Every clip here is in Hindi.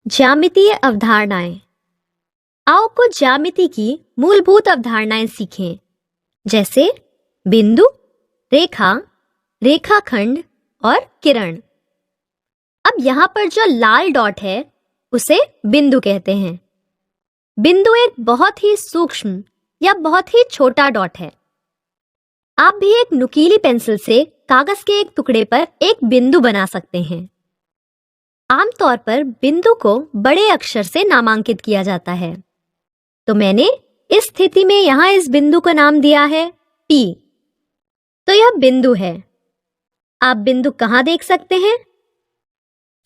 ज्यामितीय अवधारणाएं। आओ कुछ ज्यामिति की मूलभूत अवधारणाएं सीखें, जैसे बिंदु, रेखा, रेखाखंड और किरण। अब यहाँ पर जो लाल डॉट है उसे बिंदु कहते हैं। बिंदु एक बहुत ही सूक्ष्म या बहुत ही छोटा डॉट है। आप भी एक नुकीली पेंसिल से कागज के एक टुकड़े पर एक बिंदु बना सकते हैं। आमतौर पर बिंदु को बड़े अक्षर से नामांकित किया जाता है, तो मैंने इस स्थिति में यहाँ इस बिंदु को नाम दिया है P। तो यह बिंदु है। आप बिंदु कहाँ देख सकते हैं?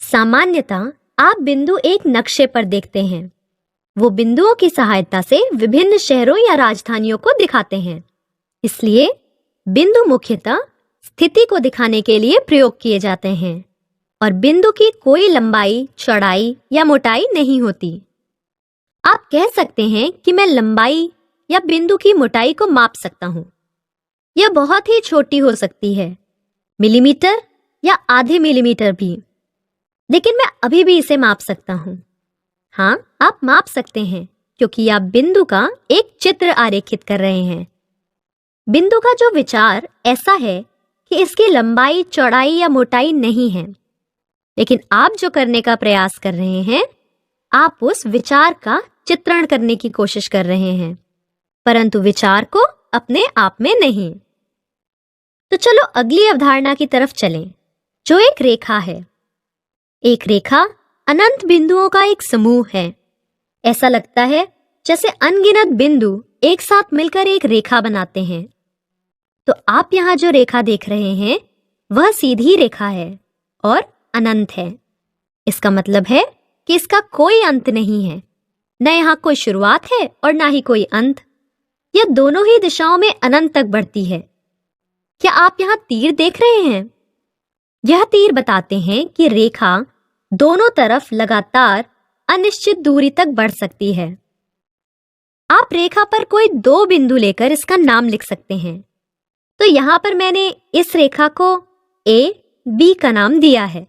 सामान्यतः आप बिंदु एक नक्शे पर देखते हैं। वो बिंदुओं की सहायता से विभिन्न शहरों या राजधानियों को दिखाते हैं। इसलिए बिंदु मुख्यतः स्थिति को दिखाने के लिए प्रयोग किए जाते हैं और बिंदु की कोई लंबाई, चौड़ाई या मोटाई नहीं होती। आप कह सकते हैं कि मैं लंबाई या बिंदु की मोटाई को माप सकता हूँ। यह बहुत ही छोटी हो सकती है, मिलीमीटर या आधे मिलीमीटर भी, लेकिन मैं अभी भी इसे माप सकता हूँ। हाँ, आप माप सकते हैं क्योंकि आप बिंदु का एक चित्र आरेखित कर रहे हैं। बिंदु का जो विचार ऐसा है कि इसकी लंबाई, चौड़ाई या मोटाई नहीं है, लेकिन आप जो करने का प्रयास कर रहे हैं, आप उस विचार का चित्रण करने की कोशिश कर रहे हैं, परंतु विचार को अपने आप में नहीं। तो चलो अगली अवधारणा की तरफ चलें, जो एक रेखा है। एक रेखा अनंत बिंदुओं का एक समूह है। ऐसा लगता है जैसे अनगिनत बिंदु एक साथ मिलकर एक रेखा बनाते हैं। तो आप यहाँ जो रेखा देख रहे हैं वह सीधी रेखा है और अनंत है। इसका मतलब है कि इसका कोई अंत नहीं है, न यहाँ कोई शुरुआत है और ना ही कोई अंत। यह दोनों ही दिशाओं में अनंत तक बढ़ती है। क्या आप यहाँ तीर देख रहे हैं? यह तीर बताते हैं कि रेखा दोनों तरफ लगातार अनिश्चित दूरी तक बढ़ सकती है। आप रेखा पर कोई दो बिंदु लेकर इसका नाम लिख सकते हैं। तो यहाँ पर मैंने इस रेखा को A, B का नाम दिया है,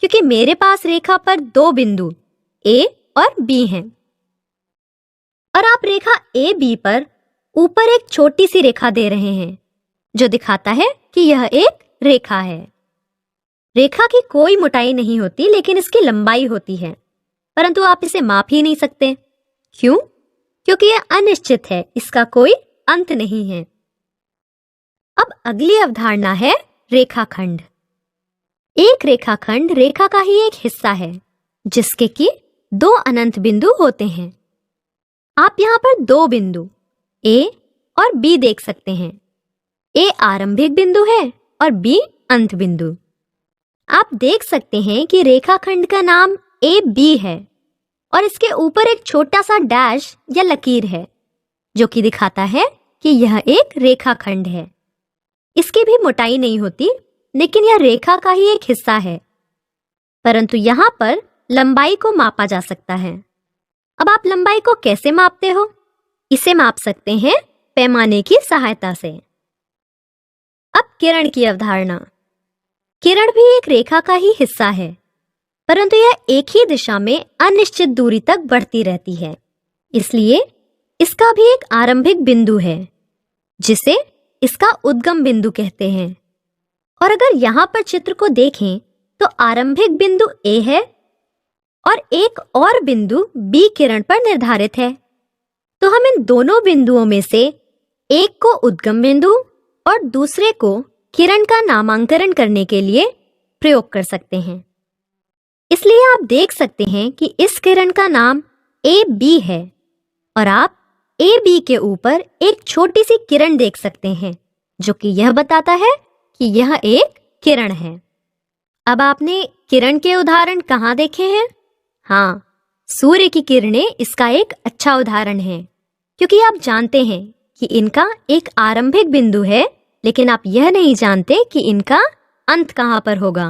क्योंकि मेरे पास रेखा पर दो बिंदु A और B हैं। और आप रेखा AB पर ऊपर एक छोटी सी रेखा दे रहे हैं, जो दिखाता है कि यह एक रेखा है। रेखा की कोई मोटाई नहीं होती, लेकिन इसकी लंबाई होती है, परंतु आप इसे माप ही नहीं सकते। क्यों? क्योंकि यह अनिश्चित है, इसका कोई अंत नहीं है। अब अगली अवधारणा है रेखाखंड। एक रेखाखंड रेखा का ही एक हिस्सा है, जिसके कि दो अनंत बिंदु होते हैं। आप यहाँ पर दो बिंदु A और B देख सकते हैं। A आरंभिक बिंदु है और B अंत बिंदु। आप देख सकते हैं कि रेखाखंड का नाम AB है और इसके ऊपर एक छोटा सा डैश या लकीर है, जो कि दिखाता है कि यह एक रेखाखंड है। इसकी भी मोटाई नहीं होती, लेकिन यह रेखा का ही एक हिस्सा है, परंतु यहाँ पर लंबाई को मापा जा सकता है। अब आप लंबाई को कैसे मापते हो? इसे माप सकते हैं पैमाने की सहायता से। अब किरण की अवधारणा। किरण भी एक रेखा का ही हिस्सा है, परंतु यह एक ही दिशा में अनिश्चित दूरी तक बढ़ती रहती है। इसलिए इसका भी एक आरंभिक बिंदु है, जिसे इसका उद्गम बिंदु कहते हैं। और अगर यहाँ पर चित्र को देखें तो आरंभिक बिंदु A है और एक और बिंदु B किरण पर निर्धारित है। तो हम इन दोनों बिंदुओं में से एक को उद्गम बिंदु और दूसरे को किरण का नामांकन करने के लिए प्रयोग कर सकते हैं। इसलिए आप देख सकते हैं कि इस किरण का नाम AB है और आप AB के ऊपर एक छोटी सी किरण देख सकते हैं, जो कि यह बताता है कि यह एक किरण है। अब आपने किरण के उदाहरण कहाँ देखे हैं? हाँ, सूर्य की किरणें इसका एक अच्छा उदाहरण है, क्योंकि आप जानते हैं कि इनका एक आरंभिक बिंदु है, लेकिन आप यह नहीं जानते कि इनका अंत कहाँ पर होगा।